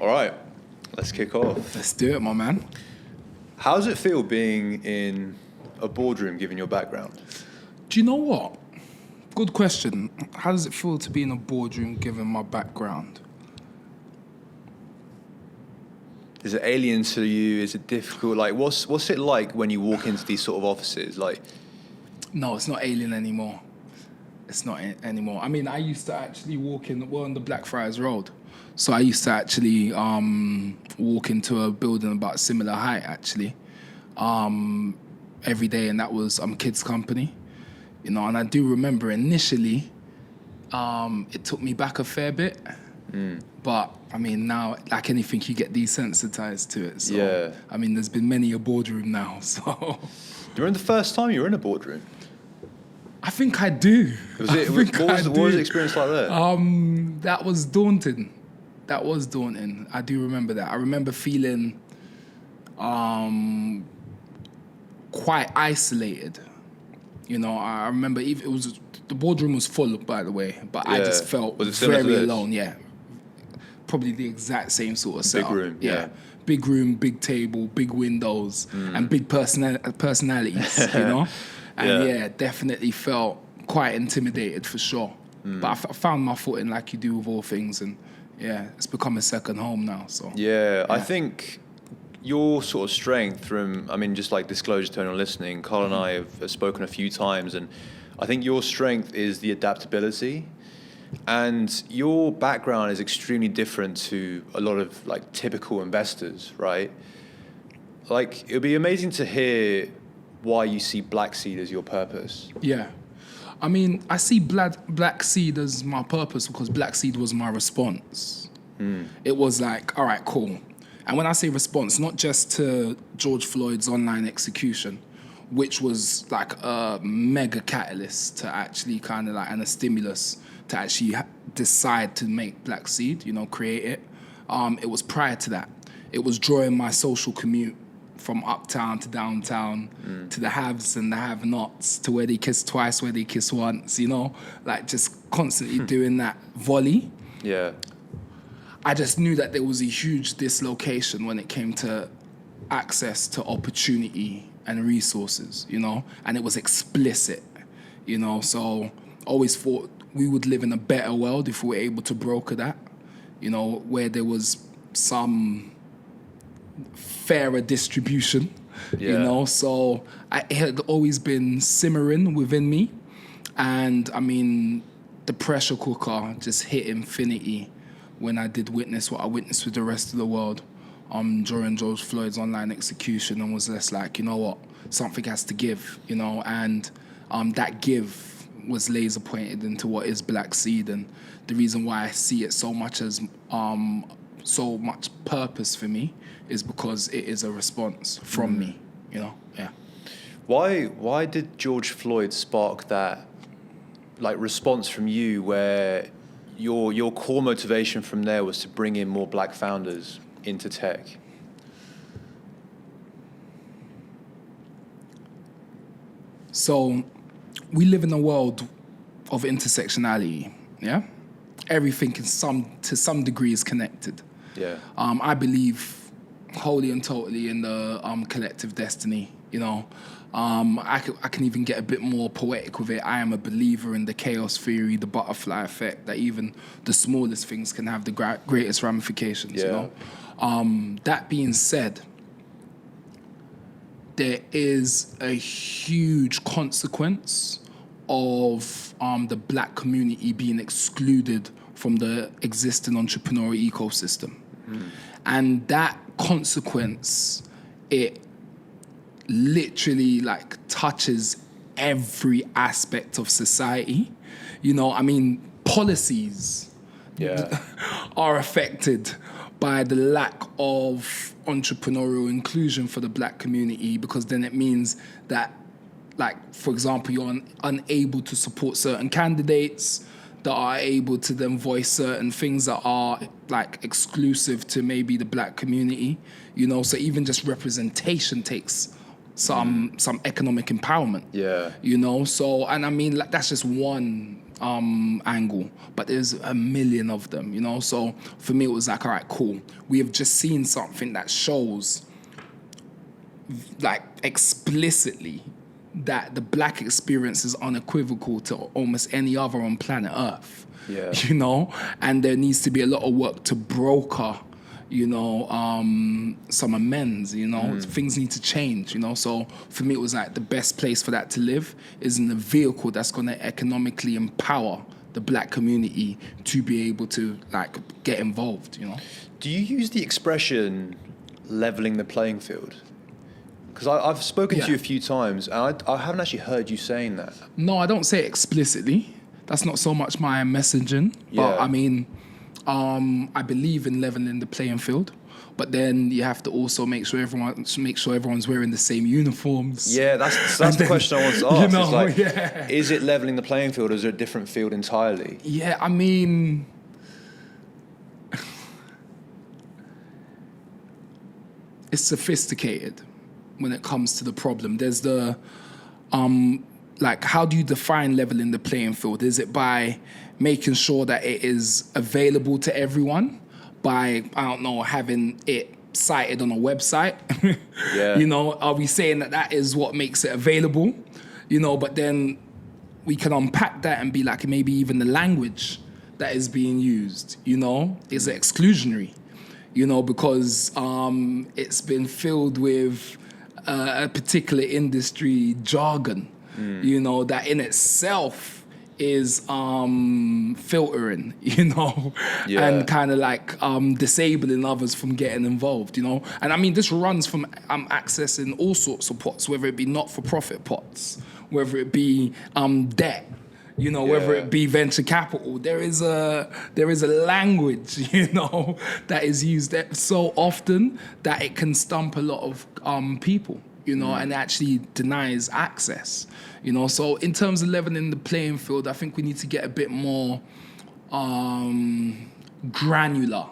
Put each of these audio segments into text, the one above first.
All right, let's kick off. Let's do it, my man. How does it feel being in a boardroom, given your background? Do you know what? Good question. How does it feel to be in a boardroom given my background? Is it alien to you? Is it difficult? Like, what's it like when you walk into these sort of offices? Like, No, it's not alien anymore. It's not anymore. I mean, I used to actually we're on the Blackfriars Road. So I used to actually walk into a building about similar height, actually, every day, and that was Kids Company. You know, and I do remember initially, it took me back a fair bit. But, I mean, now, like anything, you get desensitized to it. So, yeah. I mean, there's been many a boardroom now, so... Do you remember the first time you were in a boardroom? I think I do. What was the experience like there? That was daunting. I do remember that. I remember feeling quite isolated. You know, I remember the boardroom was full, by the way, but I just felt very alone. Yeah, probably the exact same sort of setup. Big room, yeah. Big room, big table, big windows, and big personalities. You know, and definitely felt quite intimidated for sure. But I found my footing like you do with all things, and it's become a second home now. So I think your sort of strength just like disclosure to anyone listening, Karl and I have spoken a few times, and I think your strength is the adaptability, and your background is extremely different to a lot of like typical investors, right? Like, it would be amazing to hear why you see Black Seed as your purpose. Yeah. I mean, I see Black Seed as my purpose because Black Seed was my response. It was like, all right, cool. And when I say response, not just to George Floyd's online execution, which was like a mega catalyst to actually kind of like, and a stimulus to actually decide to make Black Seed, you know, create it. It was prior to that. It was drawing my social commute from uptown to downtown, to the haves and the have-nots, to where they kiss twice, where they kiss once, you know? Like, just constantly doing that volley. Yeah. I just knew that there was a huge dislocation when it came to access to opportunity and resources, you know? And it was explicit, you know? So always thought we would live in a better world if we were able to broker that, you know, where there was some fairer distribution, you know? So it had always been simmering within me. And I mean, the pressure cooker just hit infinity when I did witness what I witnessed with the rest of the world during George Floyd's online execution, and was just like, you know what, something has to give, you know? And that give was laser pointed into what is Black Seed, and the reason why I see it so much as so much purpose for me is because it is a response from me, you know? Yeah. Why did George Floyd spark that like response from you, where your core motivation from there was to bring in more Black founders into tech? So we live in a world of intersectionality, yeah? Everything to some degree is connected. Yeah. I believe wholly and totally in the collective destiny, you know. I can even get a bit more poetic with it. I am a believer in the chaos theory, the butterfly effect, that even the smallest things can have the greatest ramifications, you know. That being said, there is a huge consequence of the Black community being excluded from the existing entrepreneurial ecosystem. And that consequence, it literally like touches every aspect of society. You know, I mean, policies are affected by the lack of entrepreneurial inclusion for the Black community, because then it means that, like, for example, you're unable to support certain candidates that are able to then voice certain things that are like exclusive to maybe the Black community, you know. So even just representation takes some economic empowerment, you know. So, and I mean, like, that's just one angle, but there's a million of them, you know. So for me, it was like, all right, cool. We have just seen something that shows, like, explicitly that the black experience is unequivocal to almost any other on planet Earth. Yeah. You know, and there needs to be a lot of work to broker, you know, some amends, you know, things need to change, you know. So for me, it was like the best place for that to live is in a vehicle that's going to economically empower the black community to be able to, like, get involved, you know. Do you use the expression leveling the playing field? Because I've spoken to you a few times, and I haven't actually heard you saying that. No, I don't say it explicitly. That's not so much my messaging. But I mean, I believe in leveling the playing field. But then you have to also make sure everyone's wearing the same uniforms. Yeah, that's the question I want to ask. You know, it's like, is it leveling the playing field, or is it a different field entirely? Yeah, I mean, it's sophisticated when it comes to the problem. There's the, like, how do you define leveling the playing field? Is it by making sure that it is available to everyone? By, I don't know, having it cited on a website? Yeah. You know, are we saying that is what makes it available? You know, but then we can unpack that and be like, maybe even the language that is being used, you know, is exclusionary, you know, because it's been filled with a particular industry jargon, you know, that in itself is filtering, you know, and kind of like disabling others from getting involved, you know. And I mean, this runs from accessing all sorts of pots, whether it be not-for-profit pots, whether it be debt, you know, whether it be venture capital. There is a language, you know, that is used so often that it can stump a lot of people, you know, and actually denies access, you know. So in terms of leveling the playing field, I think we need to get a bit more granular.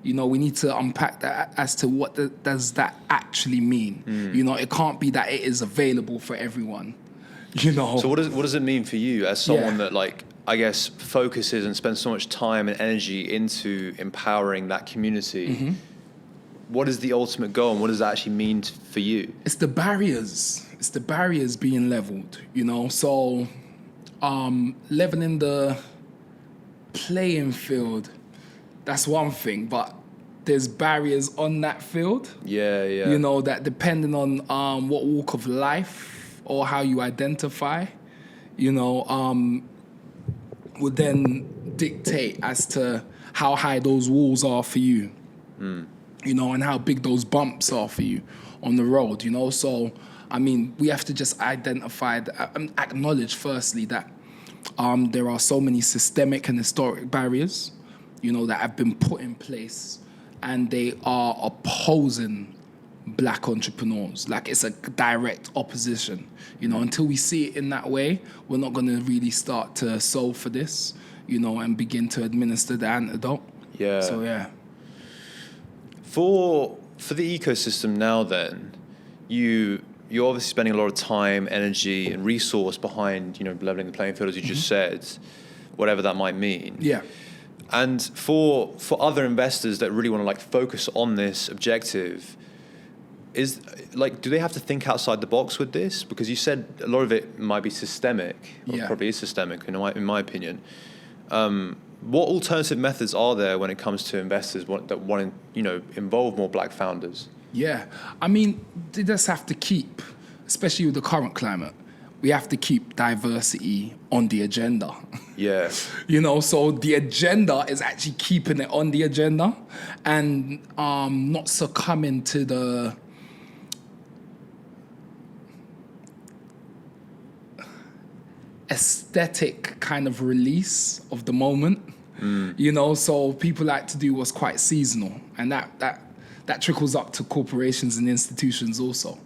You know, we need to unpack that as to what does that actually mean. You know, it can't be that it is available for everyone. You know. So what does it mean for you as someone that, like, I guess, focuses and spends so much time and energy into empowering that community? What is the ultimate goal, and what does that actually mean for you? It's the barriers. It's the barriers being leveled, you know. So leveling the playing field, that's one thing, but there's barriers on that field. Yeah. You know, that depending on what walk of life or how you identify, you know, would then dictate as to how high those walls are for you, you know, and how big those bumps are for you on the road, you know. So, I mean, we have to just identify, acknowledge firstly that there are so many systemic and historic barriers, you know, that have been put in place, and they are opposing black entrepreneurs. Like, it's a direct opposition, you know. Until we see it in that way, we're not going to really start to solve for this, you know, and begin to administer the antidote. Yeah. So, yeah. For the ecosystem now, then, you're obviously spending a lot of time, energy, and resource behind, you know, leveling the playing field, as you just said, whatever that might mean. Yeah. And for other investors that really want to, like, focus on this objective, is, like, do they have to think outside the box with this? Because you said a lot of it might be systemic, or probably is systemic in my opinion. What alternative methods are there when it comes to investors that want to, you know, involve more black founders? Yeah, I mean, they just have to keep, especially with the current climate, we have to keep diversity on the agenda. Yeah. You know, so the agenda is actually keeping it on the agenda and not succumbing to the aesthetic kind of release of the moment. You know, so people like to do what's quite seasonal, and that trickles up to corporations and institutions also.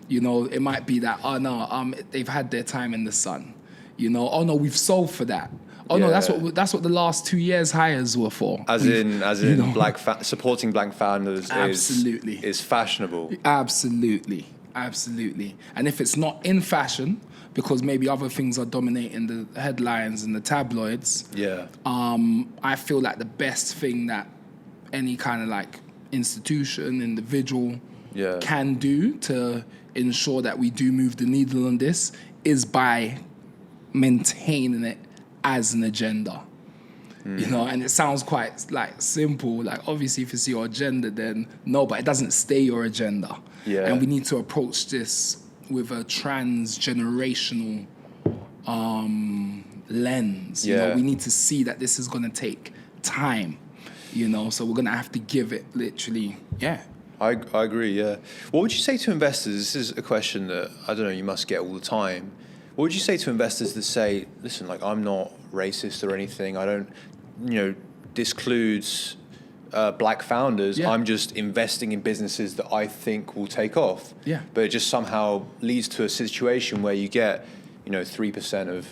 You know, it might be that, oh no, they've had their time in the sun. You know, oh no, we've sold for that. Oh no, that's what the last 2 years hires were for. As in, you know, supporting black founders is fashionable. Absolutely. And if it's not in fashion, because maybe other things are dominating the headlines and the tabloids. Yeah. I feel like the best thing that any kind of like institution, individual can do to ensure that we do move the needle on this is by maintaining it as an agenda. You know, and it sounds quite like simple. Like obviously, if it's your agenda, then no, but it doesn't stay your agenda. Yeah. And we need to approach this with a transgenerational lens. You know, we need to see that this is going to take time. You know, so we're going to have to give it literally, I agree, yeah. What would you say to investors? This is a question that, I don't know, you must get all the time. What would you say to investors that say, listen, like, I'm not racist or anything. I don't, this includes black founders. Yeah. I'm just investing in businesses that I think will take off. Yeah. But it just somehow leads to a situation where you get, 3% of,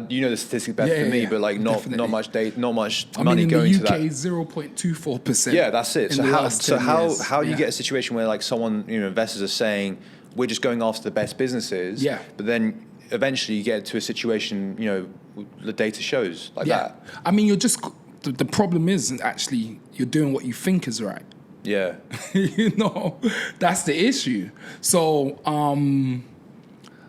the statistic better than me, but like not much money going to that. In the UK, 0.24%. Yeah, that's it. How do you Yeah. get a situation where like someone, investors are saying, we're just going after the best businesses, but then eventually you get to a situation, the data shows like that. I mean, the problem is actually you're doing what you think is right. Yeah. That's the issue. So,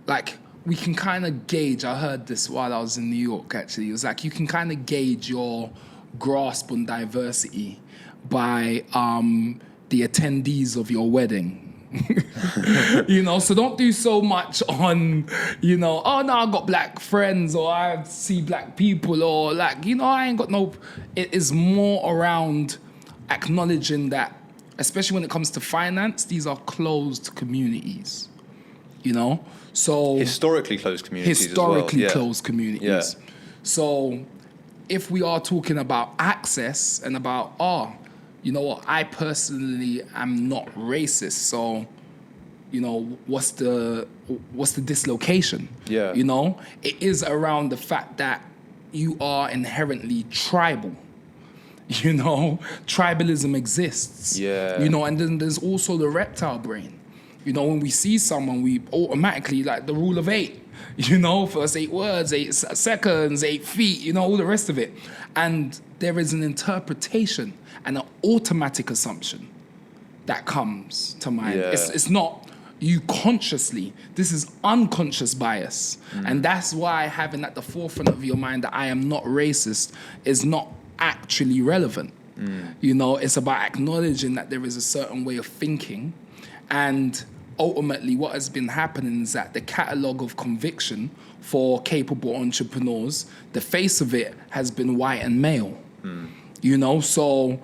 like, we can kind of gauge, I heard this while I was in New York, actually. It was like, you can kind of gauge your grasp on diversity by the attendees of your wedding. So don't do so much on, oh no, I got black friends, or I see black people, or like, I ain't got no. It is more around acknowledging that, especially when it comes to finance, these are closed communities, so Historically closed communities historically as well. closed communities. Yeah. So if we are talking about access and about, I personally am not racist, so, what's the dislocation? Yeah. It is around the fact that you are inherently tribal. Tribalism exists. Yeah. And then there's also the reptile brain. When we see someone, we automatically, like the rule of 8, first 8 words, 8 seconds, 8 feet, all the rest of it. And there is an interpretation and an automatic assumption that comes to mind. Yeah. It's not you consciously. This is unconscious bias. And that's why having at the forefront of your mind that I am not racist is not actually relevant. It's about acknowledging that there is a certain way of thinking. And ultimately what has been happening is that the catalogue of conviction for capable entrepreneurs, the face of it has been white and male. So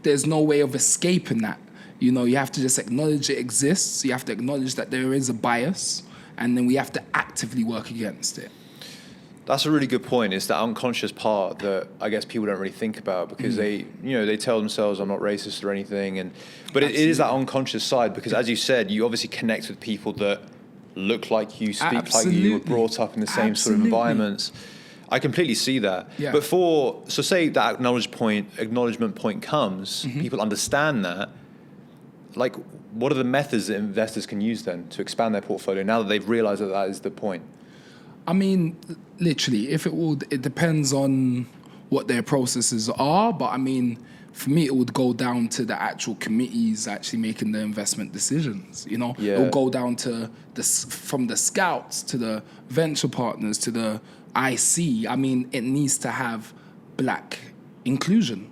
there's no way of escaping that. You have to just acknowledge it exists. You have to acknowledge that there is a bias, and then we have to actively work against it. That's a really good point. It's that unconscious part that I guess people don't really think about, because they tell themselves I'm not racist or anything, but it is that unconscious side, because as you said, you obviously connect with people that look like you, speak like you, were brought up in the same sort of environments. I completely see that. Yeah. But so say that acknowledgement point comes, people understand that. Like, what are the methods that investors can use then to expand their portfolio now that they've realized that is the point? I mean, literally, it depends on what their processes are. But I mean, for me, it would go down to the actual committees actually making the investment decisions. It will go down to from the scouts to the venture partners to the IC. I mean, it needs to have black inclusion.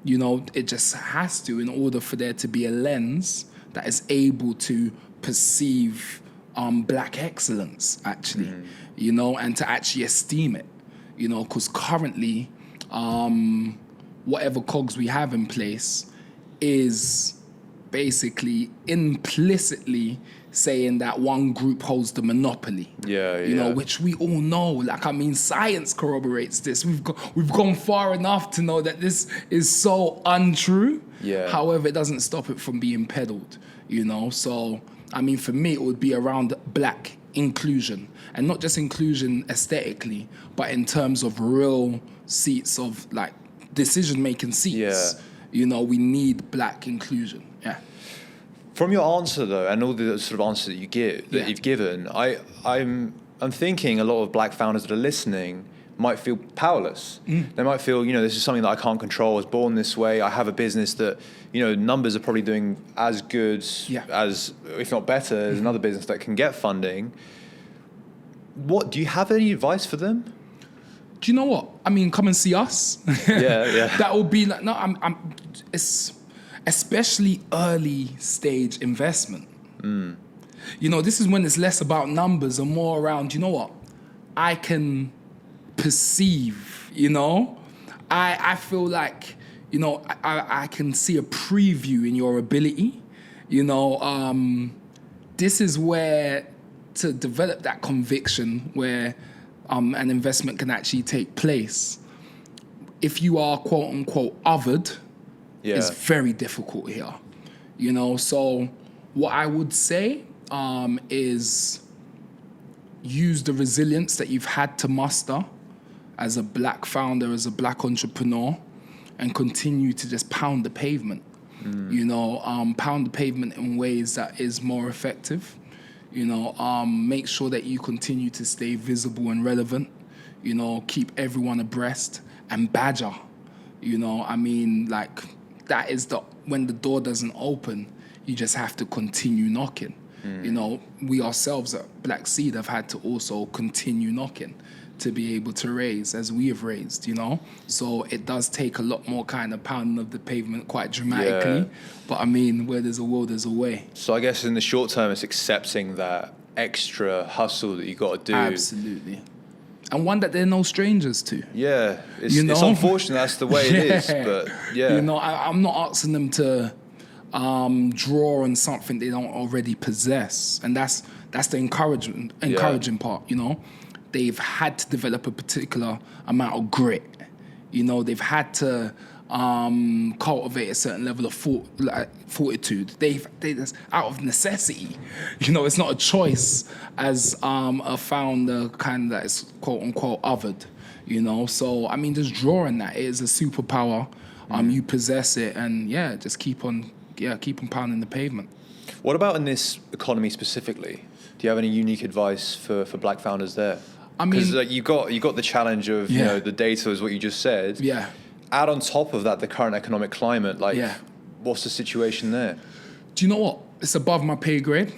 It just has to, in order for there to be a lens that is able to perceive black excellence, actually, and to actually esteem it, because currently, whatever cogs we have in place is basically implicitly saying that one group holds the monopoly. Which we all know. Like, I mean, science corroborates this. We've gone far enough to know that this is so untrue. Yeah. However, it doesn't stop it from being peddled. So, I mean, for me, it would be around black inclusion, and not just inclusion aesthetically, but in terms of real seats of like decision-making seats. We need black inclusion. Yeah. From your answer though, and all the sort of answers that you've given, I'm thinking a lot of black founders that are listening might feel powerless. They might feel, this is something that I can't control. I was born this way. I have a business that, numbers are probably doing as good as, if not better, as another business that can get funding. Do you have any advice for them? Do you know what? I mean, come and see us. Yeah. That will be like, it's especially early stage investment. This is when it's less about numbers and more around, I can perceive, I feel like, I can see a preview in your ability, this is where to develop that conviction where an investment can actually take place. If you are quote unquote othered, it's very difficult here, so what I would say is use the resilience that you've had to muster as a black founder, as a black entrepreneur, and continue to just pound the pavement. Pound the pavement in ways that is more effective. Make sure that you continue to stay visible and relevant. Keep everyone abreast and badger. That is when the door doesn't open, you just have to continue knocking. We ourselves at Black Seed have had to also continue knocking to be able to raise as we have raised, So it does take a lot more kind of pounding of the pavement quite dramatically. Yeah. But where there's a will, there's a way. So I guess in the short term, it's accepting that extra hustle that you got to do. Absolutely. And one that they're no strangers to. Yeah. It's unfortunate that's the way it is, but yeah. I'm not asking them to draw on something they don't already possess. And that's the encouraging part, They've had to develop a particular amount of grit. They've had to cultivate a certain level of fortitude. That's out of necessity. It's not a choice as a founder kind that is quote unquote othered. So just drawing that, it is a superpower. You possess it, and just keep on pounding the pavement. What about in this economy specifically? Do you have any unique advice for black founders there? Because you got the challenge of the data is what you just said. Yeah. Add on top of that the current economic climate. What's the situation there? Do you know what? It's above my pay grade,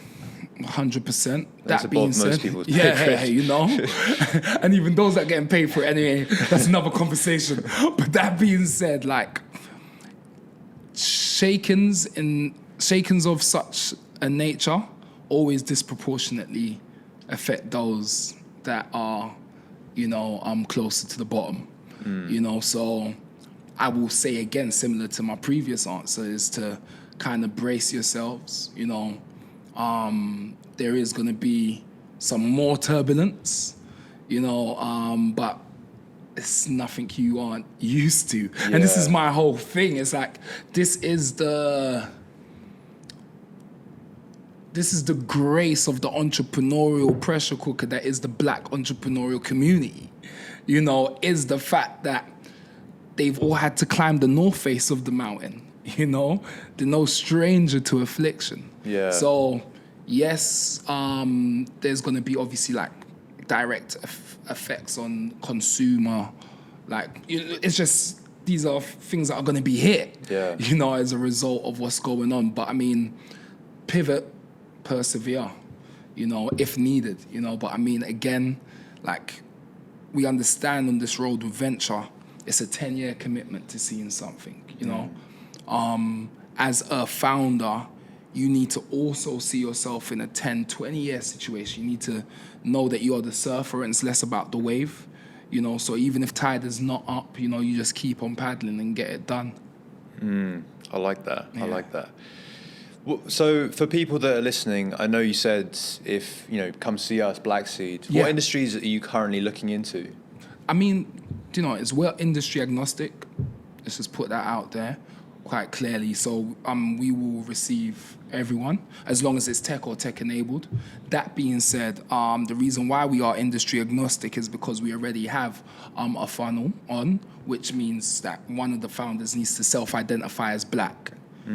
100%. That's that being above said, most people's pay grade. And even those that are getting paid for it anyway, that's another conversation. But that being said, shakens of such a nature always disproportionately affect those that are, closer to the bottom. So I will say again, similar to my previous answer, is to kind of brace yourselves. There is going to be some more turbulence, but it's nothing you aren't used to. Yeah. And this is my whole thing. It's like, this is the grace of the entrepreneurial pressure cooker that is the black entrepreneurial community, is the fact that they've all had to climb the north face of the mountain, they're no stranger to affliction. Yeah. So yes, there's going to be obviously direct effects on consumer, it's just, these are things that are going to be hit, as a result of what's going on. But pivot, persevere, if needed, but again, we understand on this road with venture, it's a 10-year commitment to seeing something, as a founder, you need to also see yourself in a 10, 20-year situation. You need to know that you're the surfer and it's less about the wave, so even if tide is not up, you just keep on paddling and get it done. I like that. Yeah. I like that. So for people that are listening, I know you said if, come see us, Black Seed. Yeah. What industries are you currently looking into? It's well industry agnostic. Let's just put that out there quite clearly. So we will receive everyone as long as it's tech or tech enabled. That being said, the reason why we are industry agnostic is because we already have a funnel on, which means that one of the founders needs to self-identify as black.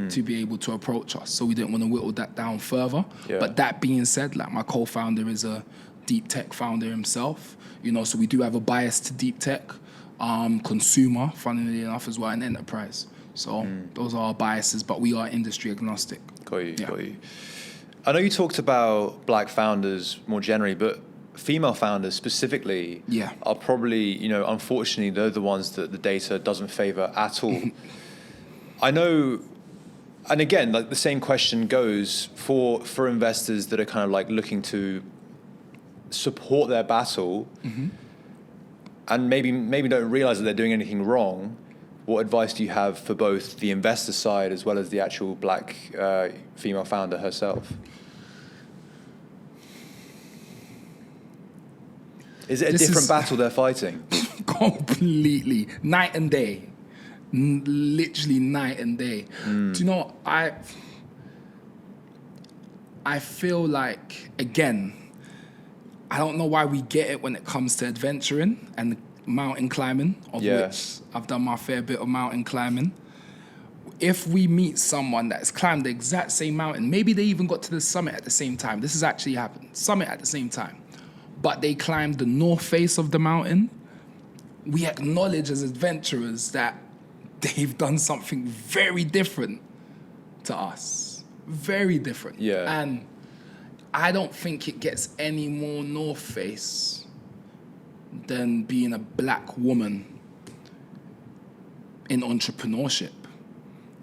to be able to approach us. So we didn't want to whittle that down further. Yeah. But that being said, like my co-founder is a deep tech founder himself, so we do have a bias to deep tech, consumer, funnily enough, as well, and enterprise. So those are our biases, but we are industry agnostic. Got you. I know you talked about black founders more generally, but female founders specifically are probably, unfortunately, they're the ones that the data doesn't favor at all. I know, and again, like the same question goes for investors that are kind of like looking to support their battle and maybe don't realize that they're doing anything wrong. What advice do you have for both the investor side as well as the actual black female founder herself? Is it a different battle they're fighting? Completely. Night and day. Literally night and day. Do you know, I feel like, again, I don't know why we get it when it comes to adventuring and mountain climbing, of which I've done my fair bit of mountain climbing. If we meet someone that's climbed the exact same mountain, maybe they even got to the summit at the same time. This has actually happened. Summit at the same time. But they climbed the north face of the mountain. We acknowledge as adventurers that they've done something very different to us. Very different. Yeah. And I don't think it gets any more north face than being a black woman in entrepreneurship.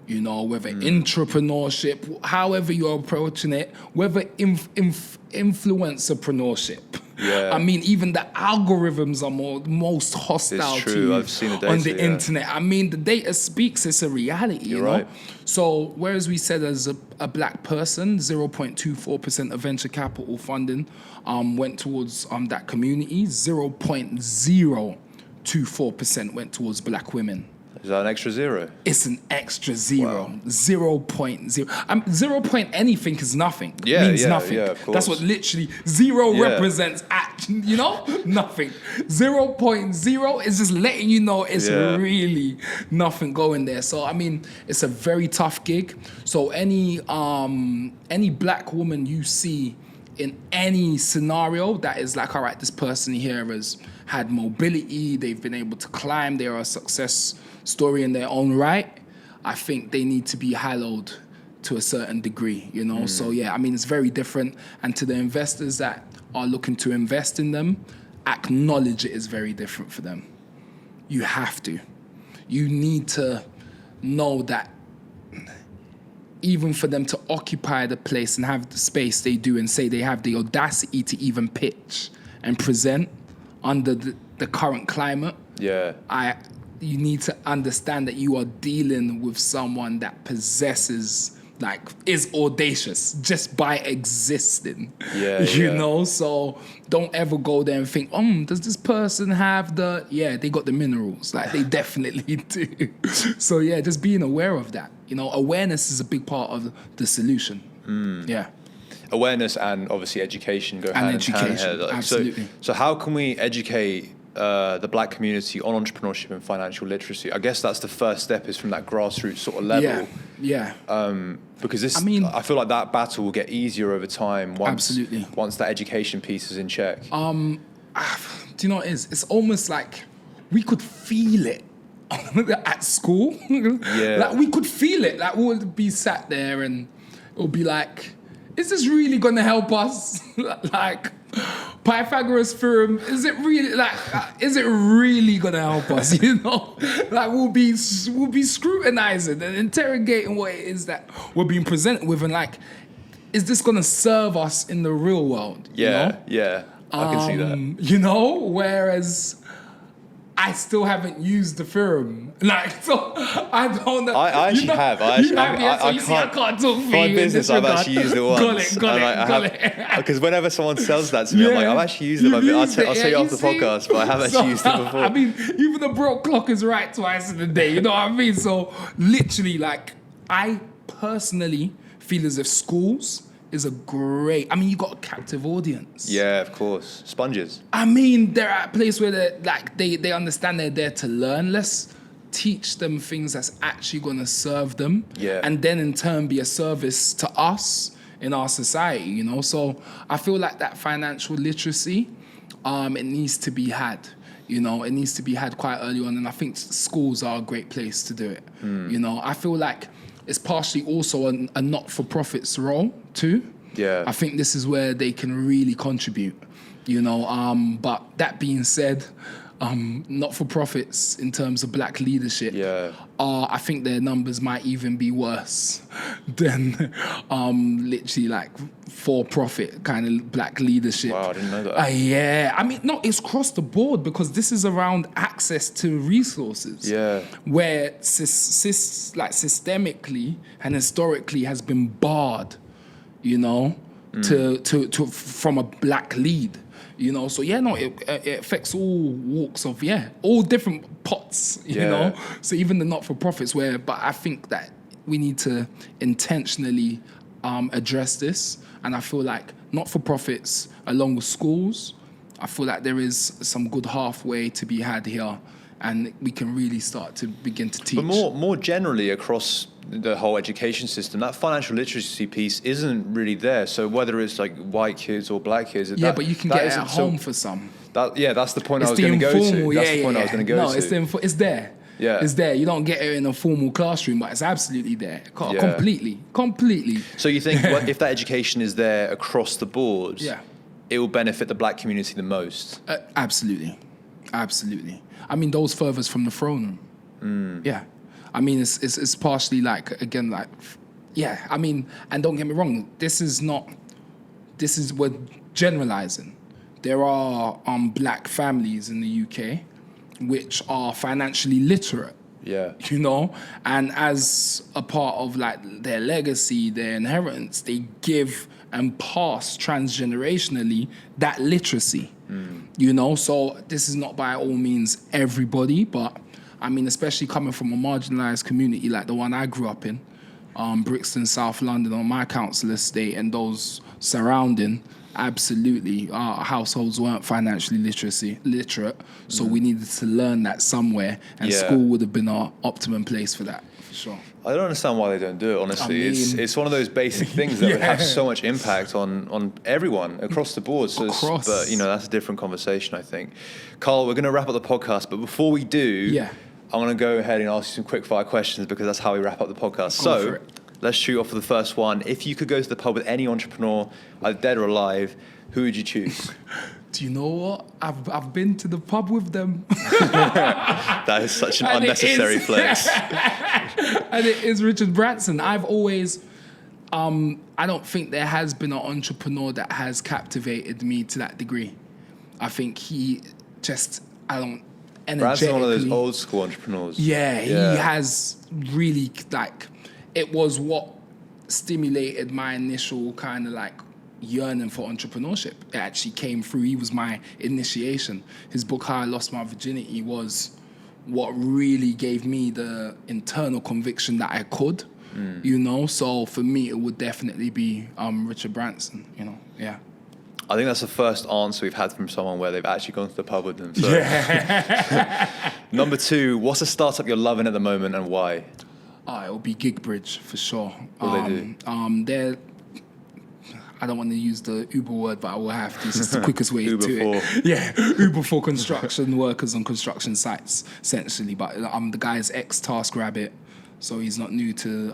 Whether intrapreneurship, however you're approaching it, whether influencerpreneurship. Yeah. I mean, even the algorithms are most hostile it's true. to you I've seen the data, on the internet. I mean, the data speaks, it's a reality, You're right. So whereas we said as a black person, 0.24% of venture capital funding went towards that community, 0.024% went towards black women. Is that an extra zero? It's an extra zero. Wow. 0.0. 0 point anything is nothing. Yeah, means nothing. Yeah, of course. That's what literally zero represents. Nothing. 0.0 is just letting you know it's really nothing going there. So I mean, it's a very tough gig. So any black woman you see in any scenario that is like, all right, this person here has had mobility, they've been able to climb, they're a success story in their own right, I think they need to be hallowed to a certain degree, So yeah, I mean, it's very different. And to the investors that are looking to invest in them, acknowledge it is very different for them. You have to. You need to know that even for them to occupy the place and have the space they do and say they have the audacity to even pitch and present under the current climate, you need to understand that you are dealing with someone that possesses, is audacious just by existing. So don't ever go there and think, does this person have they got the minerals. They definitely do. So yeah, just being aware of that. Awareness is a big part of the solution. Yeah. Awareness and obviously education go hand in hand. Absolutely. So how can we educate the black community on entrepreneurship and financial literacy? I guess that's the first step, is from that grassroots sort of level. Because I feel like that battle will get easier over time once that education piece is in check. Do you know what it is? It's almost like we could feel it at school. We could feel it. We would be sat there and it would be like, is this really going to help us? Pythagoras theorem, is it really going to help us? We'll be scrutinizing and interrogating what it is that we're being presented with, and is this going to serve us in the real world? I can see that. Whereas I still haven't used the theorem. So I don't know. I actually have. I can't talk for my business. I've actually used it once. Got it. Because whenever someone sells that to me, I'm like, I've actually used it. I'll tell you after the podcast, but I have actually used it before. I mean, even the broke clock is right twice in a day. You know what I mean? So literally, I personally feel as if schools is a great... I mean, you got a captive audience. Yeah, of course. Sponges. I mean, they're at a place where they understand they're there to learn. Let's teach them things that's actually going to serve them, Yeah. and then in turn be a service to us in our society, you know. So I feel like that financial literacy, it needs to be had. You know, it needs to be had quite early on, and I think schools are a great place to do it. You know, I feel like it's partially also a not-for-profits role too. Yeah. I think this is where they can really contribute. You know, but that being said, not-for-profits in terms of black leadership, I think their numbers might even be worse than literally like for-profit kind of black leadership. Wow, I didn't know that. Yeah, I mean, no, it's across the board because this is around access to resources. Yeah. Where systemically and historically has been barred, you know, to from a black lead. You know, so yeah, no, it affects all walks of, all different pots, you know. So even the not-for-profits but I think that we need to intentionally address this. And I feel like not-for-profits along with schools, I feel like there is some good halfway to be had here. And we can really start to begin to teach. But more generally across the whole education system, that financial literacy piece isn't really there. So whether it's like white kids or black kids, but you can get it at home for some. That's the point I was going to go to. That's the point I was going to go to. It's there. Yeah. It's there. You don't get it in a formal classroom, but it's absolutely there. Completely. So you think if that education is there across the board, it will benefit the black community the most? Absolutely. I mean, those furthest from the throne room. Yeah. I mean, it's partially like, again, like, I mean, and don't get me wrong, we're generalizing. There are black families in the UK which are financially literate. Yeah. You know, and as a part of like their legacy, their inheritance, they give and pass transgenerationally that literacy. You know, so this is not by all means everybody, but I mean, especially coming from a marginalised community like the one I grew up in, Brixton, South London, on my council estate and those surrounding, absolutely, our households weren't financially literate, so we needed to learn that somewhere, and school would have been our optimum place for that, for sure. I don't understand why they don't do it, honestly. I mean, it's one of those basic things that would have so much impact on everyone across the board. So but, you know, that's a different conversation, I think. Karl, we're going to wrap up the podcast, but before we do, I'm going to go ahead and ask you some quick fire questions because that's how we wrap up the podcast. So let's shoot off for the first one. If you could go to the pub with any entrepreneur, either dead or alive, who would you choose? Do you know what? I've been to the pub with them. That is such an unnecessary flex. And it is Richard Branson. I've always, I don't think there has been an entrepreneur that has captivated me to that degree. I think he just, energetically. Branson's one of those old school entrepreneurs. Yeah, he has really, like, it was what stimulated my initial kind of like yearning for entrepreneurship. It actually came through. He was my initiation. His book, How I Lost My Virginity, was what really gave me the internal conviction that I could, you know? So for me, it would definitely be Richard Branson, you know? Yeah. I think that's the first answer we've had from someone where they've actually gone to the pub with them. So. Number 2, what's a startup you're loving at the moment and why? It would be Gigbridge for sure. What do they do? I don't want to use the Uber word, but I will have to. It's just the quickest way Uber to for. it. Yeah, Uber for construction workers on construction sites, essentially. But the guy's ex-TaskRabbit, so he's not new to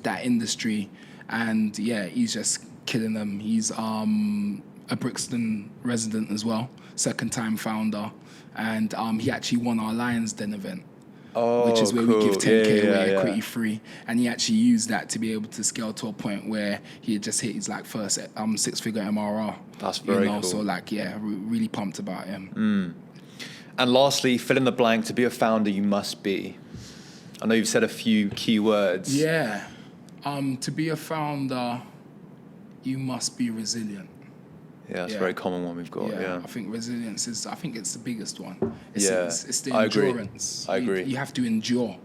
that industry. And yeah, he's just killing them. He's a Brixton resident as well, second-time founder. And he actually won our Lions Den event. Which is where we give 10K away equity free, and he actually used that to be able to scale to a point where he had just hit his like first 6-figure MRR. That's very cool. So like really pumped about him. And lastly, fill in the blank. To be a founder, you must be. I know you've said a few key words. Yeah, to be a founder, you must be resilient. Yeah, it's a very common one we've got. Yeah, I think resilience is. I think it's the biggest one. It's the endurance. I agree. You have to endure.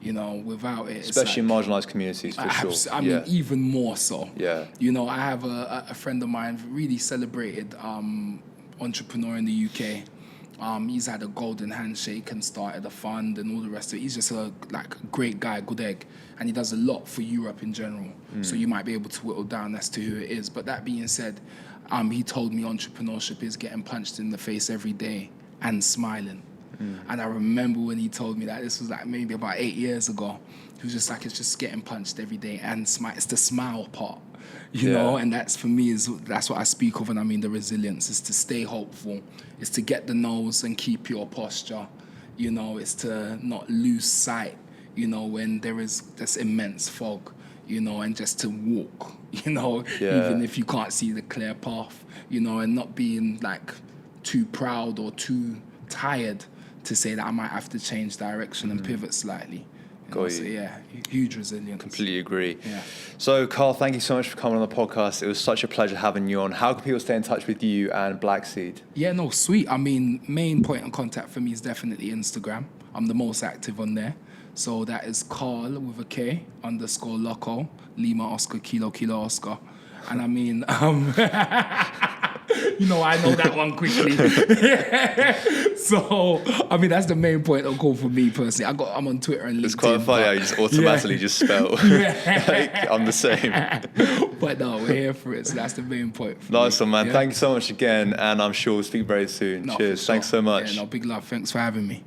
You know, without it, especially in marginalised communities, for sure. I mean, even more so. Yeah. You know, I have a friend of mine, really celebrated entrepreneur in the UK. He's had a golden handshake and started a fund and all the rest of it. He's just a great guy, good egg, and he does a lot for Europe in general. So you might be able to whittle down as to who it is. But that being said, he told me entrepreneurship is getting punched in the face every day and smiling. And I remember when he told me that, this was like maybe about 8 years ago. He was just like, it's just getting punched every day and smile. It's the smile part, you know. And that's, for me, that's what I speak of when I mean the resilience. Is to stay hopeful. It's to get the nose and keep your posture. You know, it's to not lose sight. You know, when there is this immense fog. You know, and just to walk. You know, even if you can't see the clear path. You know, and not being like too proud or too tired to say that I might have to change direction and pivot slightly. Got you. So yeah, huge resilience. Completely agree. Yeah. So Karl, thank you so much for coming on the podcast. It was such a pleasure having you on. How can people stay in touch with you and Black Seed? Yeah, no, sweet. I mean, main point of contact for me is definitely Instagram. I'm the most active on there. So that is Karl with a K _ Lokko, Lima Oscar Kilo Kilo Oscar. And I mean, you know, I know that one quickly. So, I mean, that's the main point of call for me personally. I'm on Twitter and LinkedIn. It's quite funny how you just automatically just spell. Like, I'm the same. But no, we're here for it. So that's the main point. Nice one, man. Thank you so much again. And I'm sure we'll speak very soon. Cheers. Sure. Thanks so much. Yeah, no, big love. Thanks for having me.